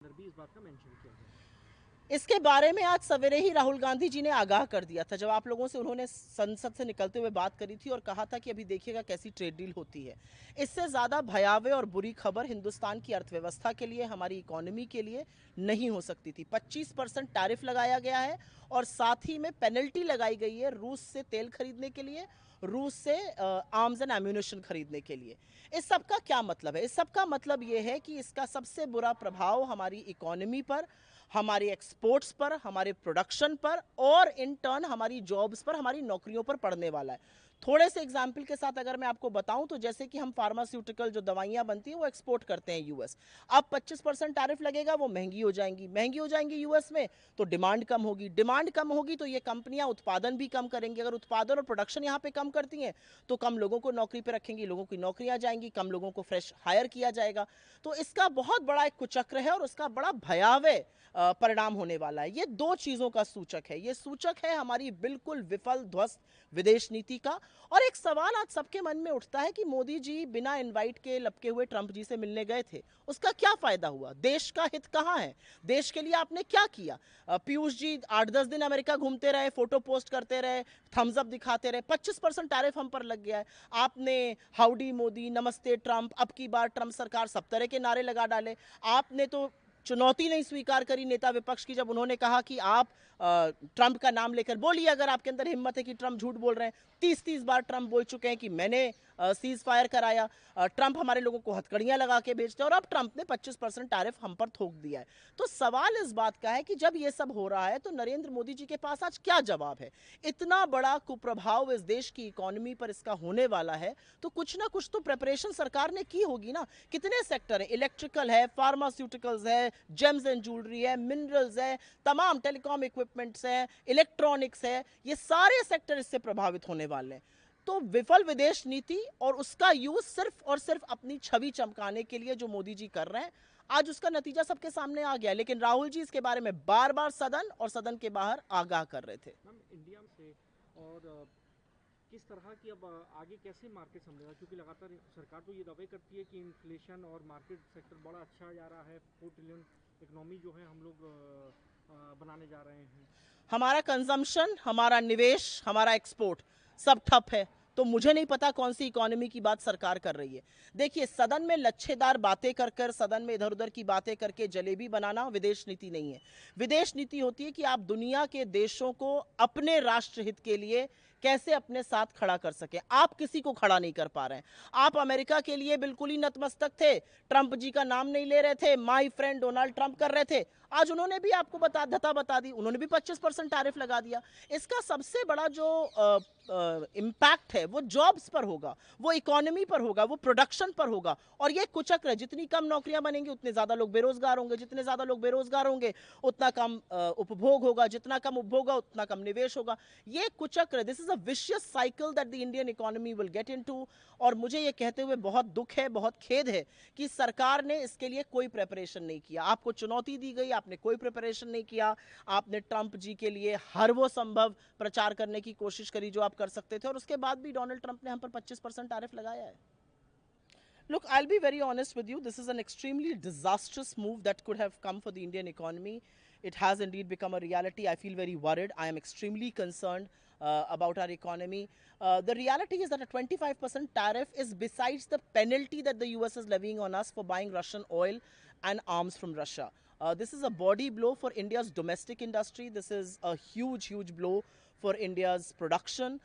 अंदर भी इस बात का मेंशन किया गया। इसके बारे में आज सवेरे ही राहुल गांधी जी ने आगाह कर दिया था, जब आप लोगों से उन्होंने संसद से निकलते हुए बात करी थी और कहा था कि अभी देखिएगा कैसी ट्रेड डील होती है। इससे ज़्यादा भयावह और बुरी खबर हिंदुस्तान की अर्थव्यवस्था के लिए, हमारी इकोनॉमी के लिए नहीं हो सकती थी। 25% टैरिफ लगाया गया है और साथ ही में पेनल्टी लगाई गई है रूस से तेल खरीदने के लिए, रूस से आर्म्स एंड एम्यूनेशन खरीदने के लिए। इस सब का क्या मतलब है? इस सब का मतलब ये है कि इसका सबसे बुरा प्रभाव हमारी इकोनॉमी पर, हमारे एक्सपोर्ट्स पर, हमारे प्रोडक्शन पर और इन टर्न हमारी जॉब्स पर, हमारी नौकरियों पर पड़ने वाला है। थोड़े से एग्जाम्पल के साथ अगर मैं आपको बताऊं तो जैसे कि हम फार्मास्यूटिकल जो दवाइयां बनती हैं वो एक्सपोर्ट करते हैं यूएस। अब 25% टैरिफ लगेगा, वो महंगी हो जाएंगी, महंगी हो जाएंगी यूएस में तो डिमांड कम होगी, डिमांड कम होगी तो ये कंपनियां उत्पादन भी कम करेंगी। अगर उत्पादन और प्रोडक्शन यहाँ पे कम करती हैं तो कम लोगों को नौकरी पे रखेंगी, लोगों की नौकरियां जाएंगी, कम लोगों को फ्रेश हायर किया जाएगा। तो इसका बहुत बड़ा एक कुचक्र है और उसका बड़ा भयावह परिणाम होने वाला है। ये दो चीजों का सूचक है। ये सूचक है हमारी बिल्कुल विफल ध्वस्त विदेश नीति का। और एक सवाल आज सबके मन में उठता है कि मोदी जी बिना इनवाइट के लपके हुए ट्रंप जी से मिलने गए थे, उसका क्या फायदा हुआ? देश का हित कहाँ है? देश के लिए आपने क्या किया? पीयूष जी 8-10 दिन अमेरिका घूमते रहे, फोटो पोस्ट करते रहे, थम्स अप दिखाते रहे, 25% टैरिफ हम पर लग गया है। आपने हाउडी मोदी, नमस्ते ट्रंप, अब की बार ट्रंप सरकार, सब तरह के नारे लगा डाले। आपने तो चुनौती नहीं स्वीकार करी नेता विपक्ष की, जब उन्होंने कहा कि आप ट्रंप का नाम लेकर बोलिए अगर आपके अंदर हिम्मत है कि ट्रंप झूठ बोल रहे हैं। 30-30 बार ट्रंप बोल चुके हैं कि मैंने सीज फायर कराया, ट्रंप हमारे लोगों को हथकड़ियां लगा के बेचते हैं, और अब ट्रंप ने 25% टैरिफ हम पर थोक दिया है। तो सवाल इस बात का है कि जब ये सब हो रहा है तो नरेंद्र मोदी जी के पास आज क्या जवाब है? इतना बड़ा कुप्रभाव इस देश की इकोनॉमी पर इसका होने वाला है तो कुछ ना कुछ तो प्रिपरेशन सरकार ने की होगी ना। कितने सेक्टर है? इलेक्ट्रिकल है, फार्मास्यूटिकल्स है, जेम्स एंड ज्वेलरी है, मिनरल्स है, तमाम टेलीकॉम इक्विपमेंट्स है, इलेक्ट्रॉनिक्स है, ये सारे सेक्टर इससे प्रभावित होने वाले हैं। तो विफल विदेश नीति और उसका यूज सिर्फ और सिर्फ अपनी छवि चमकाने के लिए जो मोदी जी कर रहे हैं, आज उसका नतीजा सबके सामने आ गया। लेकिन राहुल जी इसके बारे में बार बार सदन और सदन के बाहर आगाह कर रहे थे। मैम इंडिया से और किस तरह की अब आगे कैसे मार्केट संभलेगा, क्योंकि लगातार सरकार तो ये दावे करती है कि इन्फ्लेशन और मार्केट सेक्टर बड़ा अच्छा जा रहा है, 4 ट्रिलियन इकोनॉमी जो है हम लोग बनाने जा रहे हैं। हमारा कंजम्पशन, हमारा निवेश, हमारा एक्सपोर्ट सब ठप है। तो मुझे नहीं पता कौन सी इकोनॉमी की बात सरकार कर रही है। देखिए, सदन में लच्छेदार बातें कर कर, सदन में इधर उधर की बातें करके जलेबी बनाना विदेश नीति नहीं है। विदेश नीति होती है कि आप दुनिया के देशों को अपने राष्ट्रहित के लिए कैसे अपने साथ खड़ा कर सके। आप किसी को खड़ा नहीं कर पा रहे हैं। आप अमेरिका के लिए बिल्कुल ही नतमस्तक थे, ट्रंप जी का नाम नहीं ले रहे थे, माय फ्रेंड डोनाल्ड ट्रंप कर रहे थे। आज उन्होंने भी आपको बता दी, उन्होंने भी 25% टैरिफ लगा दिया। इसका सबसे बड़ा जो इम्पैक्ट है वो जॉब्स पर होगा, वो इकोनॉमी पर होगा, वो प्रोडक्शन पर होगा। और ये कुचक्र, जितनी कम नौकरियां बनेंगी उतने ज्यादा लोग बेरोजगार होंगे, जितने ज्यादा लोग बेरोजगार होंगे उतना कम उपभोग होगा, जितना कम उपभोग होगा उतना कम निवेश होगा। ये कुचक्र, this is a vicious cycle that the Indian economy will get into. और मुझे ये कहते हुए बहुत दुख है, बहुत खेद है कि सरकार ने इसके लिए कोई प्रिपरेशन नहीं किया। आपको चुनौती दी गई, आपने कोई प्रिपरेशन नहीं किया। आपने ट्रंप जी के लिए हर वो संभव प्रचार करने की कोशिश करी जो आप कर सकते थे, और उसके बाद भी डोनाल्ड ट्रंप ने हम पर 25% टैरिफ लगाया है। Look, I'll be very honest with you. This is an extremely disastrous move that could have come for the Indian economy. It has indeed become a reality. I feel very worried. I am extremely concerned about our economy. The reality is that a 25% tariff is besides the penalty that the US is levying on us for buying Russian oil and arms from Russia. This is a body blow for India's domestic industry. This is a huge, huge blow for India's production.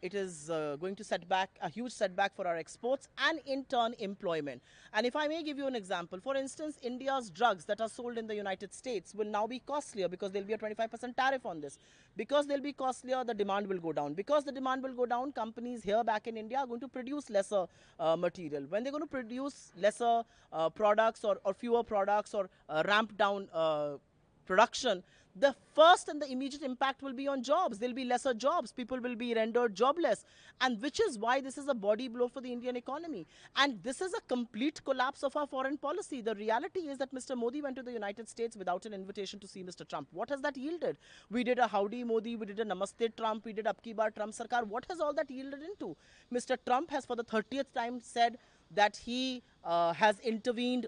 It is going to set back a huge setback for our exports and in turn employment. And if I may give you an example, for instance, India's drugs that are sold in the United States will now be costlier because there'll be a 25% tariff on this. Because they'll be costlier, the demand will go down. Because the demand will go down, companies here back in India are going to produce lesser material. When they're going to produce lesser products or fewer products or ramp down production, the first and the immediate impact will be on jobs. There'll be lesser jobs. People will be rendered jobless. And which is why this is a body blow for the Indian economy. And this is a complete collapse of our foreign policy. The reality is that Mr. Modi went to the United States without an invitation to see Mr. Trump. What has that yielded? We did a howdy Modi, we did a namaste Trump, we did up ki bar Trump Sarkar. What has all that yielded into? Mr. Trump has for the 30th time said that he has intervened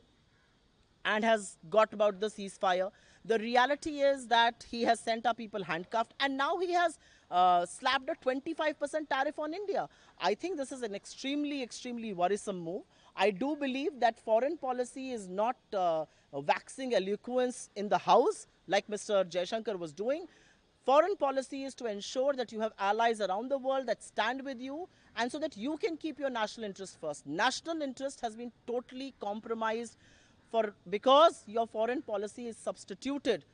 and has got about the ceasefire. The reality is that he has sent our people handcuffed, and now he has slapped a 25% tariff on India. I think this is an extremely, extremely worrisome move. I do believe that foreign policy is not waxing eloquence in the House like Mr. Jaishankar was doing. Foreign policy is to ensure that you have allies around the world that stand with you, and so that you can keep your national interest first. National interest has been totally compromised because your foreign policy is substituted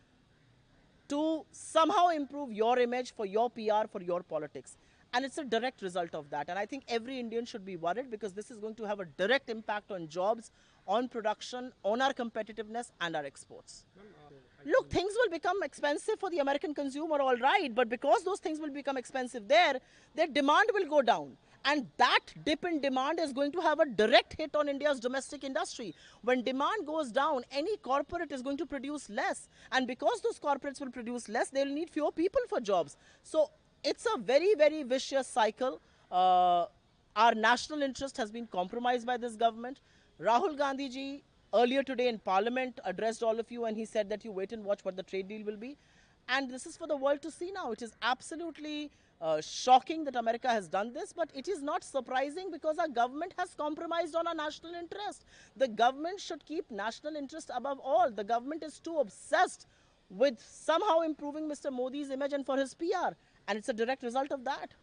to somehow improve your image, for your PR, for your politics. And it's a direct result of that. And I think every Indian should be worried, because this is going to have a direct impact on jobs, on production, on our competitiveness and our exports. Look, things will become expensive for the American consumer, all right, but because those things will become expensive there, their demand will go down. And that dip in demand is going to have a direct hit on India's domestic industry. When demand goes down, any corporate is going to produce less. And because those corporates will produce less, they'll need fewer people for jobs. So it's a very, very vicious cycle. Our national interest has been compromised by this government. Rahul Gandhi ji earlier today in Parliament addressed all of you, and he said that you wait and watch what the trade deal will be. And this is for the world to see now. It is absolutely shocking that America has done this, but it is not surprising, because our government has compromised on our national interest. The government should keep national interest above all. The government is too obsessed with somehow improving Mr. Modi's image and for his PR, and it's a direct result of that.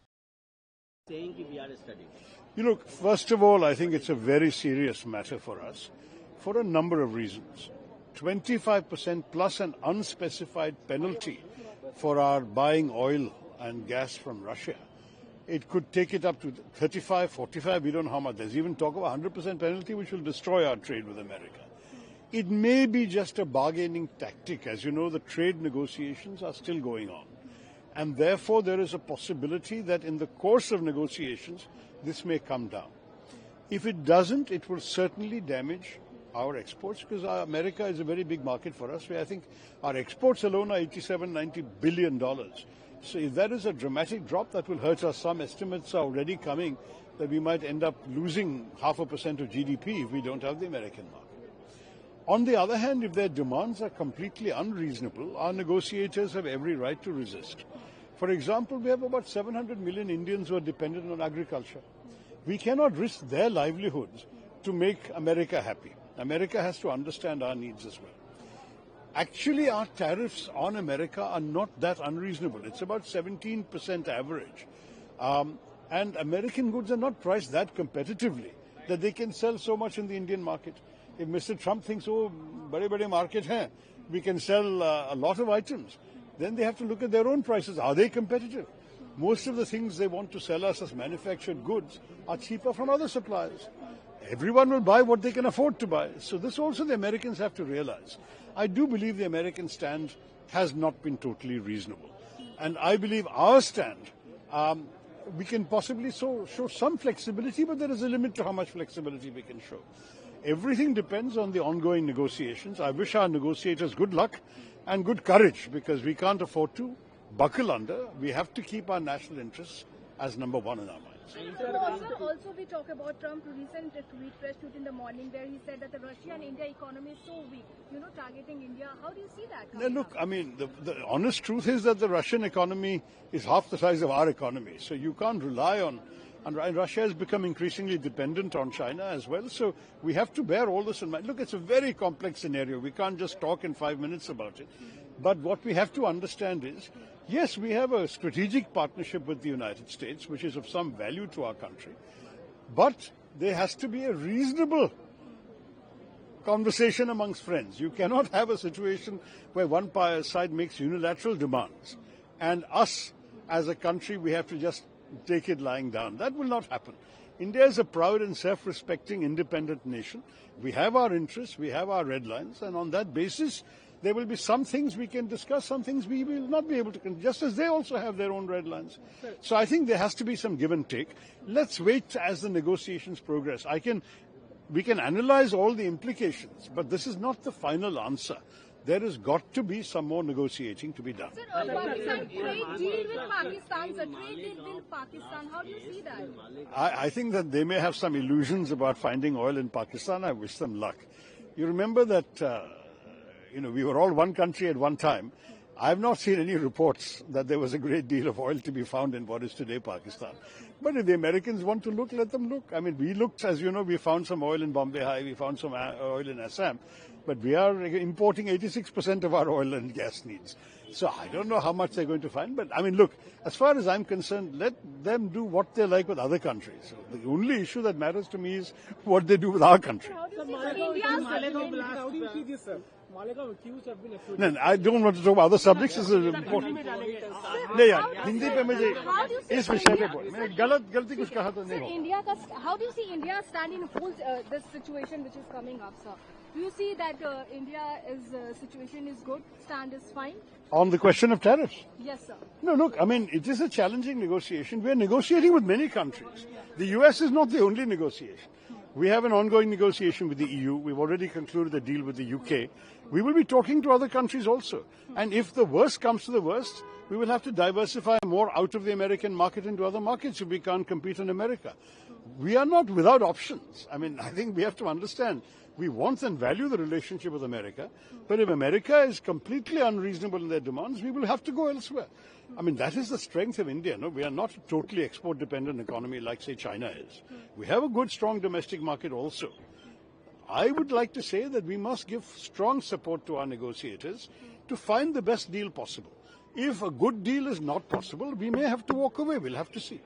Saying that we are studying. You look, first of all, I think it's a very serious matter for us for a number of reasons. 25% plus an unspecified penalty for our buying oil and gas from Russia. It could take it up to 35, 45, we don't know how much. There's even talk of a 100% penalty, which will destroy our trade with America. It may be just a bargaining tactic. As you know, the trade negotiations are still going on. And therefore, there is a possibility that in the course of negotiations, this may come down. If it doesn't, it will certainly damage our exports, because America is a very big market for us. I think our exports alone are $87-90 billion. So if that is a dramatic drop, that will hurt us. Some estimates are already coming that we might end up losing 0.5% of GDP if we don't have the American market. On the other hand, if their demands are completely unreasonable, our negotiators have every right to resist. For example, we have about 700 million Indians who are dependent on agriculture. We cannot risk their livelihoods to make America happy. America has to understand our needs as well. Actually, our tariffs on America are not that unreasonable. It's about 17% average. And American goods are not priced that competitively that they can sell so much in the Indian market. If Mr. Trump thinks, oh, bade market hai, we can sell a lot of items, then they have to look at their own prices. Are they competitive? Most of the things they want to sell us as manufactured goods are cheaper from other suppliers. Everyone will buy what they can afford to buy. So this also the Americans have to realize. I do believe the American stand has not been totally reasonable. And I believe our stand, we can possibly show some flexibility, but there is a limit to how much flexibility we can show. Everything depends on the ongoing negotiations. I wish our negotiators good luck and good courage, because we can't afford to buckle under. We have to keep our national interests as number one in our minds. Also, we talk about Trump's recent press tweet in the morning, where he said that the Russia and India economy is so weak, targeting India. How do you see that? Now, look, I mean, the honest truth is that the Russian economy is half the size of our economy. So you can't rely on, and Russia has become increasingly dependent on China as well. So we have to bear all this in mind. Look, it's a very complex scenario. We can't just talk in 5 minutes about it. But what we have to understand is, yes, we have a strategic partnership with the United States, which is of some value to our country. But there has to be a reasonable conversation amongst friends. You cannot have a situation where one side makes unilateral demands and us as a country, we have to just take it lying down. That will not happen. India is a proud and self-respecting independent nation. We have our interests, we have our red lines, and on that basis, there will be some things we can discuss, some things we will not be able to, just as they also have their own red lines. So I think there has to be some give and take. Let's wait as the negotiations progress. We can analyze all the implications, but this is not the final answer. There has got to be some more negotiating to be done. Sir, Pakistan trade deal with Pakistan, sir, trade deal with Pakistan, how do you see that? I think that they may have some illusions about finding oil in Pakistan. I wish them luck. You remember that, we were all one country at one time. I've not seen any reports that there was a great deal of oil to be found in what is today Pakistan. But if the Americans want to look, let them look. I mean, we looked, as you know, we found some oil in Bombay High, we found some oil in Assam, but we are importing 86% of our oil and gas needs. So I don't know how much they're going to find, but I mean, look, as far as I'm concerned, let them do what they like with other countries. So the only issue that matters to me is what they do with our country. How do you see India's No, I don't want to talk about other subjects. This is important. नहीं यार, हिंदी पे मुझे इस विषय पे बोल. मैंने गलती कुछ कहा तो नहीं होगा. How do you see India stand in whole this situation which is coming up, sir? Do you see that India's situation is good, stand is fine? On the question of tariffs? Yes, sir. No, look, I mean, it is a challenging negotiation. We are negotiating with many countries. The US is not the only negotiation. We have an ongoing negotiation with the EU. We've already concluded a deal with the UK. We will be talking to other countries also. And if the worst comes to the worst, we will have to diversify more out of the American market into other markets if we can't compete in America. We are not without options. I mean, I think we have to understand we want and value the relationship with America. But if America is completely unreasonable in their demands, we will have to go elsewhere. I mean, that is the strength of India. No, we are not a totally export-dependent economy like, say, China is. We have a good, strong domestic market also. I would like to say that we must give strong support to our negotiators to find the best deal possible. If a good deal is not possible, we may have to walk away. We'll have to see.